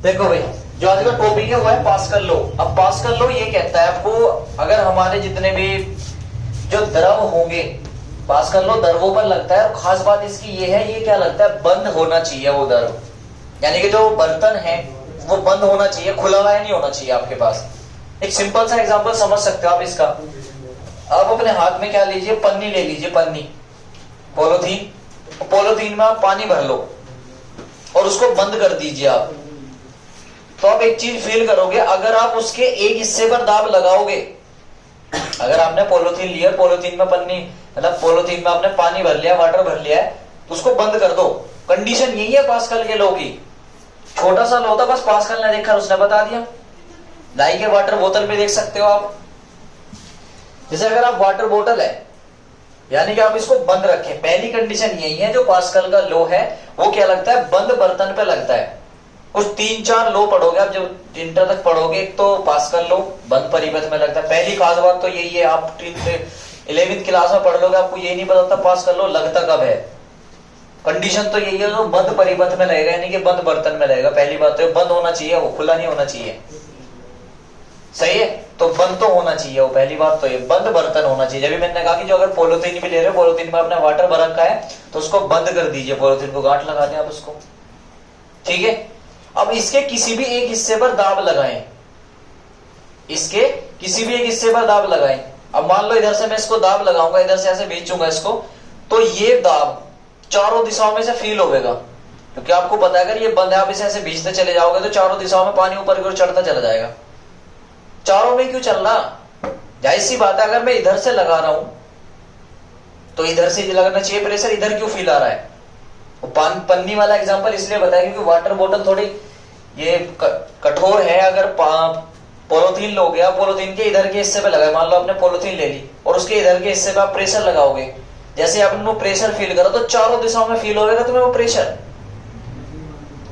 देखो भाई, जो आज का टॉपिक है वो है पास्कल लॉ। अब पास्कल लॉ ये कहता है आपको, अगर हमारे जितने भी जो द्रव होंगे, पास्कल लॉ द्रवों पर लगता है। और खास बात इसकी ये है, ये क्या लगता है, बंद होना चाहिए वो द्रव, यानी कि जो बर्तन है वो बंद होना चाहिए, खुला हुआ नहीं होना चाहिए आपके पास। एक सिंपल सा एग्जांपल समझ सकते हो आप इसका। आप अपने हाथ में क्या लीजिए, पन्नी ले लीजिए, पन्नी, पॉलिथीन। पॉलिथीन में आप पानी भर लो और उसको बंद कर दीजिए आप। तो आप एक चीज फील करोगे, अगर आप उसके एक हिस्से पर दाब लगाओगे, अगर आपने पॉलिथीन लिया, पॉलिथीन में पन्नी मतलब पॉलिथीन में आपने पानी भर लिया, वाटर भर लिया है, तो उसको बंद कर दो। कंडीशन यही है पास्कल के लॉ की। छोटा सा लॉ था, बस पास्कल ने देखा, उसने बता दिया। लाई के वाटर बोतल में देख सकते हो आप, जैसे अगर आप वाटर बोतल है, यानी कि आप इसको बंद रखें, पहली कंडीशन यही है। जो पास्कल का लॉ है वो क्या लगता है, बंद बर्तन पे लगता है। कुछ 3-4 लॉ पढ़ोगे आप, जब इंटर तक पढ़ोगे। एक तो पास्कल लॉ बंद परिपथ में लगता है, पहली खास बात तो यही है। आप 11वीं क्लास में पढ़ लोगे, आपको ये नहीं पता था पास्कल लॉ लगता कब है। कंडीशन तो यही है, जो बंद परिपथ में लगेगा, यानी कि बंद बर्तन में लगेगा। पहली बात तो बंद होना चाहिए, वो खुला नहीं होना चाहिए, सही है। तो बंद तो होना चाहिए वो, पहली बात तो ये बंद बर्तन होना चाहिए। जब मैंने कहा कि जो अगर पॉलिथीन भी ले रहे हो, पॉलिथीन में आपने वाटर भर रखा है, तो उसको बंद कर दीजिए, पॉलिथीन को गांठ लगा दें आप उसको, ठीक है। अब इसके किसी भी एक हिस्से पर दाब लगाएं, इसके किसी भी एक हिस्से पर दाब लगाएं। अब मान लो इधर से मैं इसको दाब लगाऊंगा, इधर से ऐसे खींचूंगा इसको, तो ये दाब चारों दिशाओं में से फील होगा, क्योंकि आपको पता है अगर ये बंद है, आप इसे ऐसे खींचते चले जाओगे तो चारों दिशाओं में पानी ऊपर की ओर चढ़ता चला जाएगा। चारों में क्यों चल रहा, जाहिर सी बात है, अगर मैं इधर से लगा रहा हूं तो इधर से लगना चाहिए प्रेशर, इधर क्यों फील आ रहा है। पन्नी वाला एग्जांपल इसलिए बताया क्योंकि वाटर बोतल थोड़ी ये कठोर है। अगर पॉलिथीन लोगे आप, पॉलिथीन के इधर के हिस्से पे लगाए, मान लो आपने पॉलिथीन ले ली और उसके इधर के हिस्से पे आप प्रेशर लगाओगे, जैसे आपने वो प्रेशर फील करा तो चारों दिशाओं में फील होगा तुम्हें वो प्रेशर,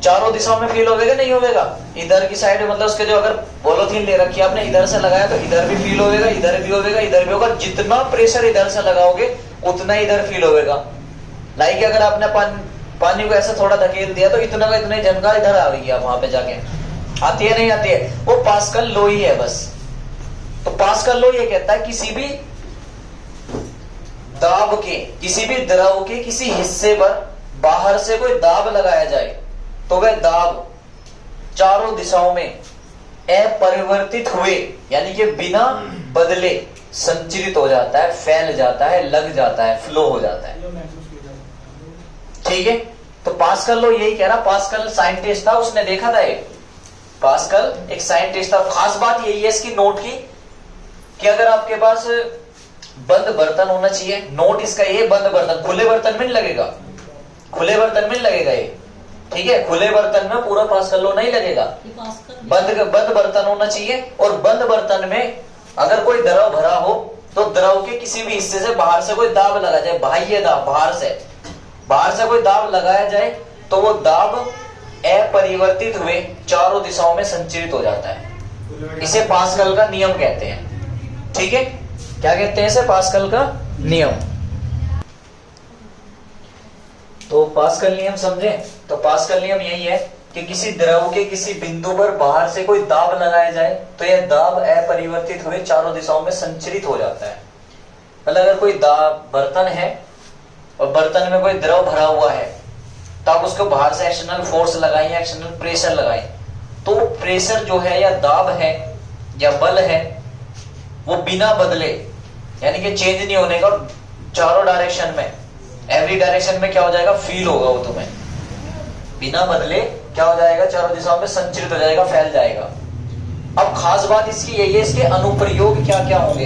चारों दिशाओं में फील होगा नहीं होगा। इधर की साइड मतलब उसके जो अगर पॉलिथीन ले रखी है आपने, इधर से लगाया तो इधर भी फील होगा, इधर भी होगा, इधर भी होगा। जितना प्रेशर इधर से लगाओगे उतना इधर फील होगा। लाइक अगर आपने पानी को ऐसे थोड़ा धकेल दिया तो इतना का इतना झनकार इधर आ गई, आप वहां पे जाके आती है नहीं आती है, वो पास्कल लॉ ही है बस। तो पास्कल लॉ ये कहता है किसी भी दाब के, किसी भी द्रव के किसी हिस्से पर बाहर से कोई दाब लगाया जाए तो वह दाब चारों दिशाओं में अपरिवर्तित हुए, यानी कि बिना बदले संचरित हो जाता है, फैल जाता है, लग जाता है, फ्लो हो जाता है, ठीक है। तो पास्कल लॉ यही कह रहा। पास्कल साइंटिस्ट था, उसने देखा था एक, पास्कल एक साइंटिस्ट था। खास बात यही है इसकी नोट की कि अगर आपके पास बंद बर्तन होना चाहिए, नोट इसका ये, बंद बर्तन, खुले बर्तन में नहीं लगेगा, खुले बर्तन में नहीं लगेगा ये, ठीक है। खुले बर्तन में पूरा पास्कल लॉ नहीं लगेगा, बंद बर्तन होना चाहिए। और बंद बर्तन में अगर कोई द्रव भरा हो तो द्रव के किसी भी हिस्से से बाहर से कोई दाब लगा जाए, बाह्य दाब, बाहर से कोई दाब लगाया जाए तो वो दाब अपरिवर्तित हुए चारों दिशाओं में संचरित हो जाता है। इसे पास्कल का नियम कहते हैं, ठीक है। क्या कहते हैं इसे, पास्कल का नियम। तो पास्कल नियम समझे, तो पास्कल नियम यही है कि किसी द्रव के किसी बिंदु पर बाहर से कोई दाब लगाया जाए तो यह दाब अपरिवर्तित हुए चारों दिशाओं में संचरित हो जाता है। मतलब अगर कोई दाब बर्तन है और बर्तन में कोई द्रव भरा हुआ है तो आप उसको बाहर से एक्सटर्नल फोर्स लगाएं या एक्सटर्नल प्रेशर लगाएं, तो प्रेशर जो है या दाब है या बल है वो बिना बदले, यानी कि चेंज नहीं होने का, और चारों डायरेक्शन में, एवरी डायरेक्शन में क्या हो जाएगा, फील होगा वो तुम्हें, बिना बदले क्या हो जाएगा, चारों दिशाओं में संचरित हो जाएगा, फैल जाएगा। अब खास बात इसकी यही है, इसके अनुप्रयोग क्या क्या होंगे।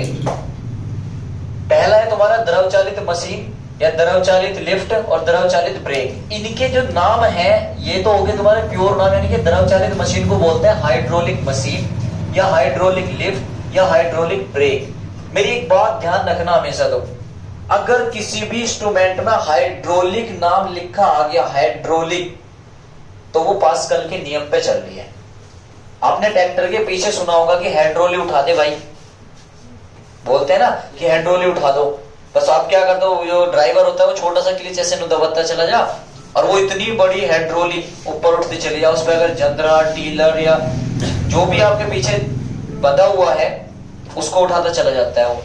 पहला है तुम्हारा द्रव चालित मशीन या द्रव चालित लिफ्ट और द्रव चालित ब्रेक। इनके जो नाम है ये तो हो गए तुम्हारे प्योर नाम, यानी कि द्रव चालित मशीन को बोलते हैं हाइड्रोलिक मशीन या हाइड्रोलिक लिफ्ट या हाइड्रोलिक ब्रेक। मेरी एक बात ध्यान रखना हमेशा, तो अगर किसी भी इंस्ट्रूमेंट में हाइड्रोलिक नाम लिखा आ गया, हाइड्रोलिक, तो वो पास्कल के नियम पे चल रही है। आपने ट्रैक्टर के पीछे सुना होगा कि हाइड्रोली उठा दे भाई, बोलते हैं ना कि हाइड्रोली उठा दो। बस आप क्या करते हो, जो ड्राइवर होता है वो छोटा सा क्लिच ऐसे दबाता चला जा, और वो इतनी बड़ी हाइड्रोलिक ऊपर उठती चली जाए, उस पर अगर जंदरा टीलर या जो भी आपके पीछे बंधा हुआ है उसको उठाता चला जाता है वो।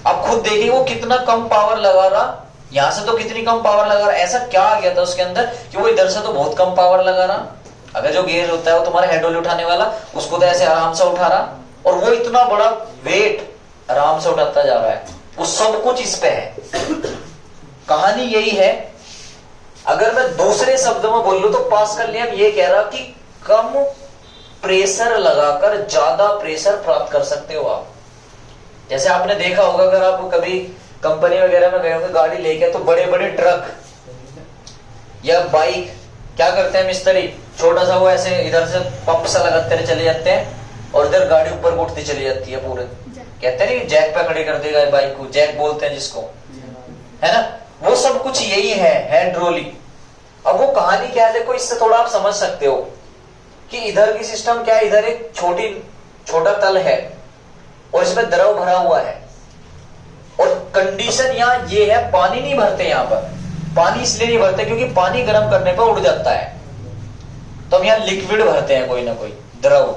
आप खुद देखिए वो कितना कम पावर लगा रहा, यहां से तो कितनी कम पावर लगा रहा, ऐसा क्या आ गया था उसके अंदर कि वो इधर से तो बहुत कम पावर लगा रहा। अगर जो गेयर होता है वो तुम्हारा हाइड्रोलिक उठाने वाला, उसको तो ऐसे आराम से उठा रहा, और वो इतना बड़ा वेट आराम से उठाता जा रहा है। वो सब कुछ इस पे है। कहानी यही है। अगर मैं दूसरे शब्दों में बोल लूं तो पास्कल नियम ये कह रहा कि कम प्रेशर लगाकर ज्यादा प्रेशर प्राप्त कर सकते हो आप। जैसे आपने देखा होगा, अगर आप कभी कंपनी वगैरह में गए होंगे गाड़ी लेके, तो बड़े बड़े ट्रक या बाइक क्या करते हैं मिस्त्री, छोटा सा वो ऐसे इधर से पंप सा लगाते चले जाते हैं और इधर गाड़ी ऊपर उठती चली जाती है पूरे, कहते हैं नहीं जैक पे खड़ी कर देगा बाइक को, जैक बोलते हैं जिसको, है ना। वो सब कुछ यही है हाइड्रोलिक। अब वो कहानी क्या है देखो, इससे थोड़ा आप समझ सकते हो कि इधर की सिस्टम क्या है, इधर एक छोटा तल है और इसमें द्रव भरा हुआ है, और कंडीशन यहाँ ये है पानी नहीं भरते यहाँ पर। पानी इसलिए नहीं भरते क्योंकि पानी गर्म करने पर उड़ जाता है, तो हम यहाँ लिक्विड भरते हैं, कोई ना कोई द्रव।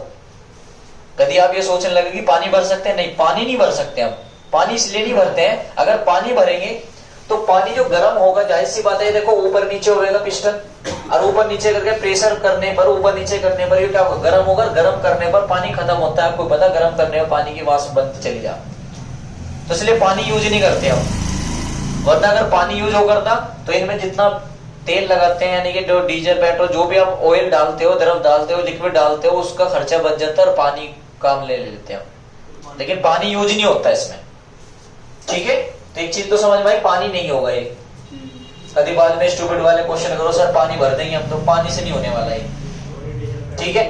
कभी आप ये सोचने लगे कि पानी भर सकते हैं, नहीं, पानी नहीं भर सकते हम। पानी इसलिए नहीं भरते हैं, अगर पानी भरेंगे तो पानी जो गर्म होगा, जाहिर सी बात है, देखो ऊपर नीचे होगा पिस्टन, और ऊपर नीचे करके प्रेशर करने पर, ऊपर नीचे करने पर ये क्या होगा, गर्म होगा। गर्म करने पर पानी खत्म होता है, आपको पता, गर्म करने पर पानी की वाष्प बनती चली जा, तो इसलिए पानी यूज नहीं करते हम। वरना अगर पानी यूज हो करता तो इनमें जितना तेल लगाते हैं, यानी कि जो डीजल पेट्रोल जो भी आप ऑयल डालते हो, द्रव डालते हो, लिक्विड डालते हो, उसका खर्चा बच जाता है और पानी काम ले लेते हैं। लेकिन पानी यूज नहीं होता इसमें, ठीक है। तो एक चीज तो समझ में आई, पानी नहीं होगा ये। कभी बाद में स्टूपिड वाले क्वेश्चन करो, सर पानी भर देंगे हम, तो पानी से नहीं होने वाला है, ठीक है।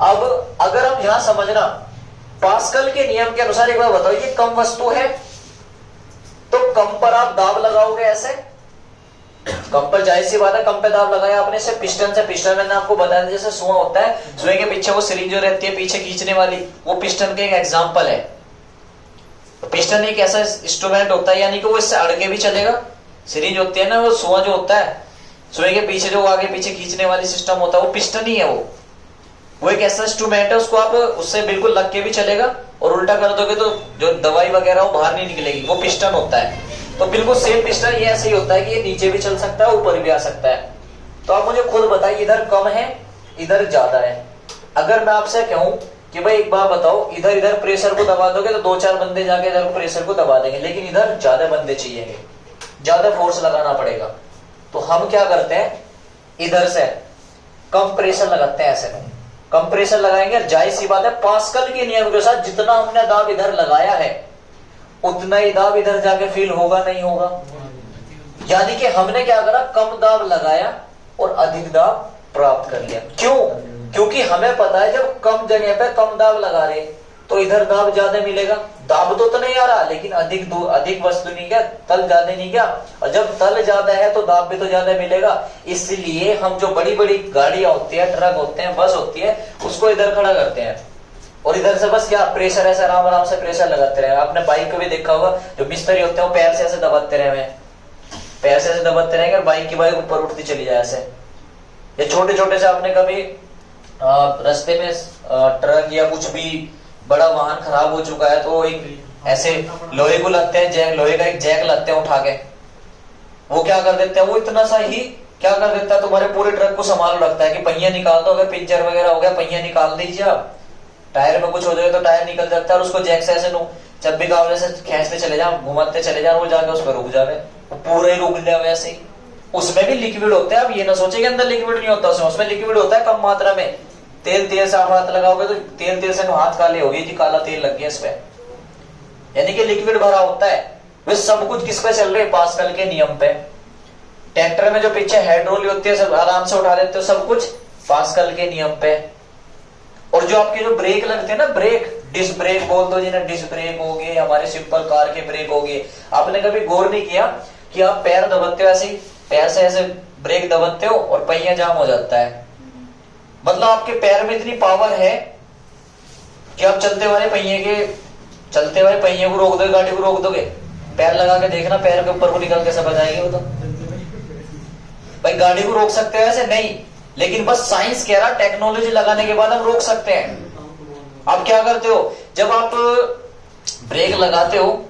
अब अगर हम यहां समझना पास्कल के नियम के अनुसार, एक बार बताओ, ये कम वस्तु है तो कम पर आप दाब लगाओगे, ऐसे कम पर, जाहिर सी बात है कम पे दाब लगाया आपने, से पिस्टन मैंने आपको बताया जैसे सुआ होता है, सुए के पीछे वो सिरिंज जो रहती है पीछे खींचने वाली, वो पिस्टन के एक एग्जांपल है। पिस्टन एक ऐसा इंस्ट्रूमेंट होता है, यानी कि वो इससे अड़के भी चलेगा। सिरिंज होती है ना, वो सुआ जो होता है, सुए के पीछे जो आगे पीछे खींचने वाली सिस्टम होता है, वो पिस्टन ही है। वो एक ऐसा इंस्ट्रूमेंट है, उसको आप उससे बिल्कुल लग के भी चलेगा, और उल्टा कर दोगे तो जो दवाई वगैरह वो बाहर नहीं निकलेगी, वो पिस्टन होता है। तो बिल्कुल सेम पिस्टन ये ऐसे ही होता है कि ये नीचे भी चल सकता है, ऊपर भी आ सकता है। तो आप मुझे खुद बताइए, इधर कम है इधर ज्यादा है। अगर मैं आपसे कहूं कि भाई एक बार बताओ, इधर प्रेशर को दबा दोगे तो 2-4 बंदे जाके इधर प्रेशर को दबा देंगे, लेकिन इधर ज्यादा बंदे चाहिए, ज्यादा फोर्स लगाना पड़ेगा। तो हम क्या करते हैं, इधर से कम प्रेशर लगाते हैं, ऐसे कम प्रेशर लगाएंगे। जाहिर सी बात है पास्कल के नियम के साथ जितना हमने दाब इधर लगाया है उतना ही दाब इधर जाके फील होगा, नहीं होगा। यानी कि हमने क्या करा, कम दाब लगाया और अधिक दाब प्राप्त कर लिया। क्यों? क्योंकि हमें पता है जब कम जगह पे कम दाब लगा रहे तो इधर दाब ज्यादा मिलेगा। दाब तो नहीं आ रहा, लेकिन अधिक वस्तु नहीं क्या, तल ज्यादा नहीं क्या, और जब तल ज्यादा है तो दाब भी तो ज्यादा मिलेगा। इसलिए हम जो बड़ी बड़ी गाड़ियां होती है, ट्रक होते हैं, बस होती है, उसको इधर खड़ा करते हैं और इधर से बस क्या प्रेशर ऐसे आराम आराम से प्रेशर लगाते रहे। आपने बाइक को भी देखा होगा, जो मिस्त्री होते हैं वो पैर से ऐसे दबाते रहे, पैर से ऐसे दबाते रहेंगे और बाइक की बाइक ऊपर उठती चली जाए ऐसे। या छोटे छोटे से आपने कभी रास्ते में ट्रक या कुछ भी बड़ा वाहन खराब हो चुका है तो एक ऐसे लोहे को लगते हैं, जैक, लोहे का एक जैक लगते हैं उठा के, वो क्या कर देते हैं, वो इतना सा ही क्या कर देता है, तुम्हारे पूरे ट्रक को संभाल रखता है कि पहिया निकाल दो, अगर पंचर वगैरह हो गया पहिया निकाल दीजिए आप, टायर में कुछ हो जाए तो टायर निकल जाता है, और उसको जैक से ऐसे चब्बी कावले से खींचते चले जाओ, घुमाते चले जाओ, वो जाके उस पर रुक जावे, वो पूरे रुक जाए वैसे ही। उसमें भी लिक्विड होता है, अब ये ना सोचे कि अंदर लिक्विड नहीं होता, उसमें लिक्विड होता है कम मात्रा में। तेल से आप हाथ लगाओगे तो तेल से हाथ काले हो गए जी, काला तेल लग गया इस पे, यानी कि लिक्विड भरा होता है। वे सब कुछ किस पे चल रहे हैं, पास्कल के नियम पे। ट्रैक्टर में जो पीछे हाइड्रोलिक होती है सब आराम से उठा लेते हो, सब कुछ पास्कल के नियम पे। और जो आपके जो ब्रेक लगते हैं ना, ब्रेक, डिस्क ब्रेक बोल दो जी ना, डिस्क ब्रेक हो गए, हमारे सिंपल कार के ब्रेक हो गए। आपने कभी गौर नहीं किया कि आप पैर दबाते हो ऐसे, पैर से ऐसे ब्रेक दबाते हो और पहिया जाम हो जाता है, मतलब आपके पैर में इतनी पावर है कि आप चलते हुए पहिए को रोक दोगे, गाड़ी को रोक दोगे, पैर लगा के देखना, पैर के ऊपर को निकल के सब आ जाएगी वो तो। भाई गाड़ी को रोक सकते हैं ऐसे नहीं, लेकिन बस साइंस कह रहा टेक्नोलॉजी लगाने के बाद हम रोक सकते हैं। आप क्या करते हो, जब आप ब्रेक लगाते हो,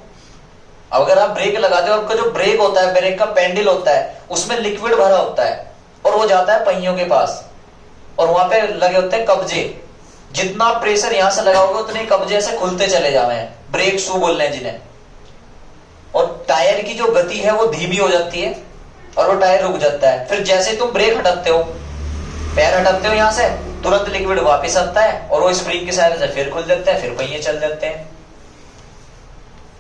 अगर आप ब्रेक लगाते हो, आपका जो ब्रेक होता है, ब्रेक का पेंडल होता है, उसमें लिक्विड भरा होता है और वो जाता है पहियों के पास और वहां पे लगे होते हैं कब्जे। जितना प्रेशर यहां से लगाओगे उतने कब्जे से खुलते चले जावे हैं, ब्रेक शू बोल रहे हैं जिन्हें। और टायर की जो गति है वो धीमी हो जाती है और वो टायर रुक जाता है। फिर जैसे तुम ब्रेक हटाते हो, पैर हटाते हो यहां से, तुरंत लिक्विड वापस आता है और वो स्प्रिंग की सहायता से फिर खुल जाता है, फिर पहिए चल जाते हैं।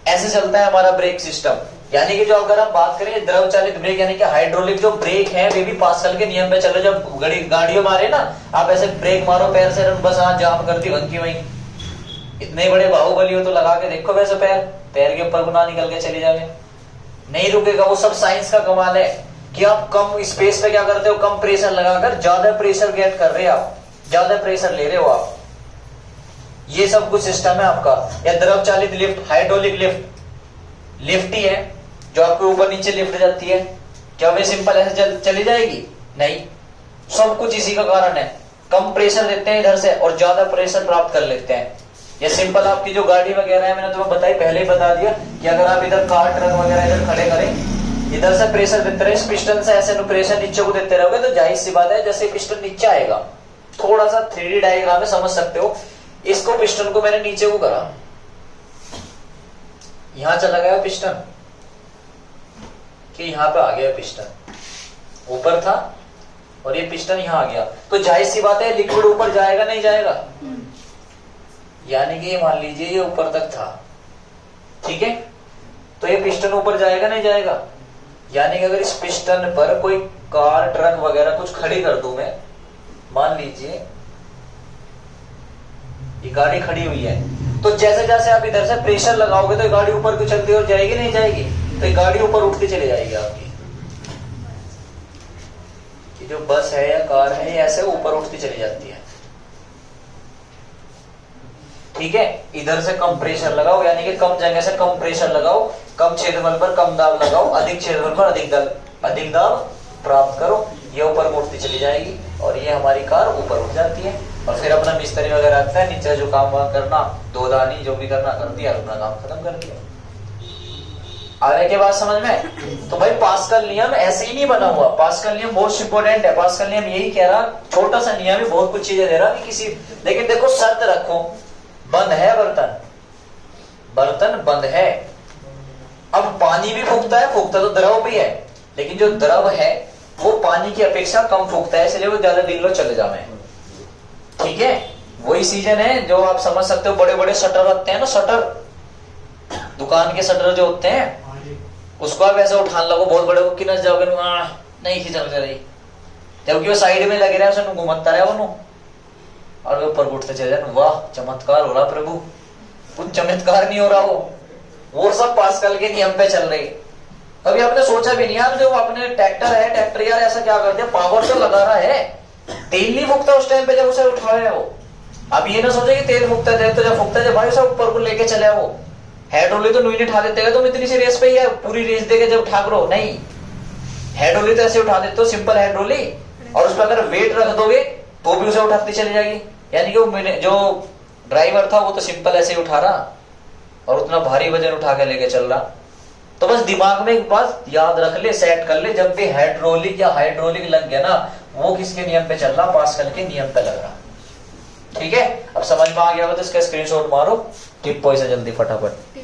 ऐसे चलता है हमारा ब्रेक सिस्टम। यानी कि जो अगर हम बात करें द्रव चालित ब्रेक यानी कि हाइड्रोलिक जो ब्रेक है वे भी पास्कल के नियम पे चल रहे। जब गाड़ियों मारे ना, आप ऐसे ब्रेक मारो पैर से, बस हाथ जाम करती वहीं की वहीं। इतने बड़े बाहुबली हो तो लगा के देखो वैसे पैर के ऊपर को ना निकल के चले जावे, नहीं रुकेगा। वो सब साइंस का कमाल है कि आप कम स्पेस पे क्या करते हो, कम प्रेशर लगाकर ज्यादा प्रेशर गेट कर रहे हो, आप ज्यादा प्रेशर ले रहे हो आप। ये सब कुछ सिस्टम है आपका। या द्रव चालित लिफ्ट, हाइड्रोलिक लिफ्ट ही है जो आपके ऊपर नीचे लिफ्ट जाती है। क्या वे सिंपल ऐसे चली जाएगी? नहीं, सब कुछ इसी का कारण है। कम प्रेशर देते हैं इधर से और ज्यादा प्रेशर प्राप्त कर लेते हैं। ये सिंपल आपकी जो गाड़ी वगैरह है, मैंने तुम्हें बताई, पहले ही बता दिया कि अगर आप इधर कार ट्रक वगैरह इधर खड़े करें, इधर से प्रेशर देते रहे, पिस्टन से ऐसे प्रेशर नीचे को देते रहोगे तो जाहिर सी बात है जैसे पिस्टन नीचे आएगा, थोड़ा सा 3D डायग्राम में समझ सकते हो। इसको पिस्टन को मैंने नीचे को करा, यहां चला गया पिस्टन कि यहां पे आ गया पिस्टन, ऊपर था और ये पिस्टन यहां आ गया, तो जाहिर सी बात है लिक्विड ऊपर जाएगा नहीं जाएगा। यानी कि ये मान लीजिए ये ऊपर तक था, ठीक है, तो ये पिस्टन ऊपर जाएगा नहीं जाएगा। यानी कि अगर इस पिस्टन पर कोई कार ट्रक वगैरह कुछ खड़ी कर दूं मैं, मान लीजिए ये गाड़ी खड़ी हुई है, तो जैसे जैसे आप इधर से प्रेशर लगाओगे तो गाड़ी ऊपर को चलती और जाएगी नहीं जाएगी, तो ये गाड़ी ऊपर उठती चली जाएगी आपकी। कि जो बस है या कार है ऐसे ऊपर उठती चली जाती है, ठीक है। इधर से कम प्रेशर लगाओ, यानी कि कम जगह से कम प्रेशर लगाओ, कम क्षेत्रफल पर कम दाब लगाओ, अधिक क्षेत्रफल पर अधिक दाब प्राप्त करो, ये ऊपर उठती चली जाएगी और ये हमारी कार ऊपर उठ जाती है। और फिर अपना मिस्त्री वगैरह आता है, नीचे जो काम वहां करना, दोदानी जो भी करना कर दिया, अपना काम खत्म कर दिया। आगे के बाद समझ में? तो भाई पास्कल नियम ऐसे ही नहीं बना हुआ, पास्कल नियम बहुत इंपॉर्टेंट है। पास्कल नियम यही कह रहा, छोटा सा नियम ही बहुत कुछ चीजें दे रहा कि किसी, लेकिन देखो शर्त रखो, बंद है बर्तन बंद है। अब पानी भी फूकता है, फूकता तो द्रव भी है, लेकिन जो द्रव है वो पानी की अपेक्षा कम फूकता है, इसलिए वो ज्यादा दिन लो चले जावे, ठीक है। वही सीजन है जो आप समझ सकते हो, बड़े बड़े शटर होते हैं ना, शटर, दुकान के शटर जो होते हैं, उसको आप ऐसे उठान लगो बहुत बड़े को, किनस जाओगे नहीं खिंच रही, जबकि वो साइड में लगे रहे, उसे घुमता रहे वो और वे ऊपर उठते चले जाए। वाह चमत्कार हो रहा प्रभु, कुछ चमत्कार नहीं हो रहा वो सब पास्कल के नियम पे चल रही। कभी आपने सोचा भी नहीं यार, जो अपने ट्रैक्टर है, ट्रैक्टर यार ऐसा क्या करते हैं, पावर तो लगा रहा है, तेल नहीं फूकता उस टाइम पे जब उसे उठा रहे हो। अब ये ना सोचे कि तेल फूकता है, तो जब फूकता है भाई उसे ऊपर को लेके चले, वो हाइड्रोलिक तो नहीं उठा देते, तुम इतनी सी रेस पे ही है, पूरी रेस देके जब उठा करो, नहीं, हाइड्रोलिक तो ऐसे उठा देते हो, सिंपल हाइड्रोलिक, और उस पर अगर वेट रख दोगे तो भी उसे उठाती चली जाएगी। यानी कि वो जो ड्राइवर था वो तो सिंपल ऐसे ही उठा रहा और उतना भारी वजन उठा के लेके चल रहा। तो बस दिमाग में एक बात याद रख ले, सेट कर ले, जब भी हाइड्रोलिक या हाइड्रोलिक लग गया ना, वो किसके नियम पे चल रहा, पास्कल के नियम पे लग रहा, ठीक है। अब समझ में आ गया हो तो इसका स्क्रीनशॉट मारो, टिप से जल्दी फटाफट।